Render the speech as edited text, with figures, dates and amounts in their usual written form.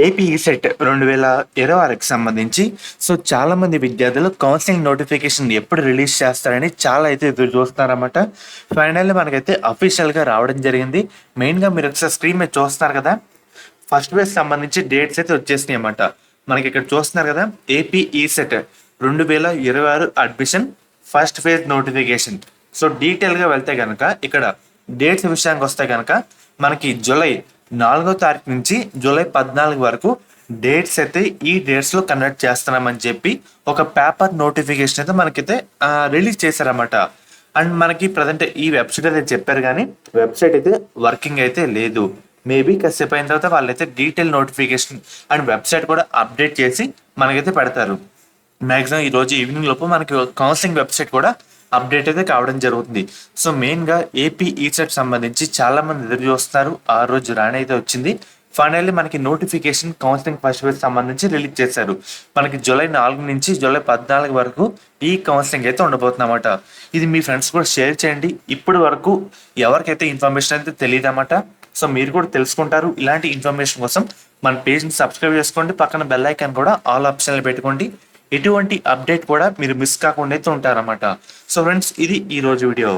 AP ECET 2026కి సంబంధించి చాలా మంది విద్యార్థులు కౌన్సిలింగ్ నోటిఫికేషన్ ఎప్పుడు రిలీజ్ చేస్తారని చాలా అయితే ఎదురు చూస్తున్నారన్నమాట. ఫైనల్లీ మనకైతే అఫీషియల్గా రావడం జరిగింది. మెయిన్గా మీరు ఒకసారి స్క్రీన్ మీద చూస్తున్నారు కదా, ఫస్ట్ ఫేజ్ సంబంధించి డేట్స్ అయితే వచ్చేసినాయి అన్నమాట. మనకి ఇక్కడ చూస్తున్నారు కదా, AP ECET 2026 admission first phase notification. డీటెయిల్గా వెళ్తే కనుక ఇక్కడ డేట్స్ విషయానికి వస్తే కనుక మనకి జూలై 4వ తారీఖు నుంచి జూలై 14 వరకు డేట్స్ అయితే ఈ డేట్స్లో కన్వర్ట్ చేస్తున్నామని చెప్పి ఒక పేపర్ నోటిఫికేషన్ అయితే మనకైతే రిలీజ్ చేశారన్నమాట. అండ్ మనకి ప్రజెంట్ ఈ వెబ్సైట్ అయితే చెప్పారు, కానీ వెబ్సైట్ అయితే వర్కింగ్ అయితే లేదు. మేబీ కాసేపు అయిన తర్వాత వాళ్ళైతే డీటెయిల్ నోటిఫికేషన్ అండ్ వెబ్సైట్ కూడా అప్డేట్ చేసి మనకైతే పెడతారు. మ్యాక్సిమం ఈ రోజు ఈవినింగ్ లోపు మనకి కౌన్సిలింగ్ వెబ్సైట్ కూడా అప్డేట్ అయితే కావడం జరుగుతుంది. మెయిన్గా ఏపీ ఈసెట్ సంబంధించి చాలా మంది ఎదురు చూస్తారు. ఆ రోజు రాని అయితే వచ్చింది. ఫైనల్లీ మనకి నోటిఫికేషన్ కౌన్సిలింగ్ ఫస్ట్ ఫేజ్ సంబంధించి రిలీజ్ చేశారు. మనకి జూలై 4 నుంచి జూలై 14 వరకు ఈ కౌన్సిలింగ్ అయితే ఉండబోతుందన్నమాట. ఇది మీ ఫ్రెండ్స్ కూడా షేర్ చేయండి. ఇప్పటి వరకు ఎవరికైతే ఇన్ఫర్మేషన్ అయితే తెలియదు అన్నమాట. మీరు కూడా తెలుసుకుంటారు. ఇలాంటి ఇన్ఫర్మేషన్ కోసం మన పేజ్ని సబ్స్క్రైబ్ చేసుకోండి. పక్కన బెల్ ఐకాన్ కూడా ఆల్ ఆప్షన్లు పెట్టుకోండి. ఎటువంటి అప్డేట్ కూడా మీరు మిస్ కాకుండా అయితే ఉంటారన్నమాట. ఫ్రెండ్స్, ఇది ఈ రోజు వీడియో.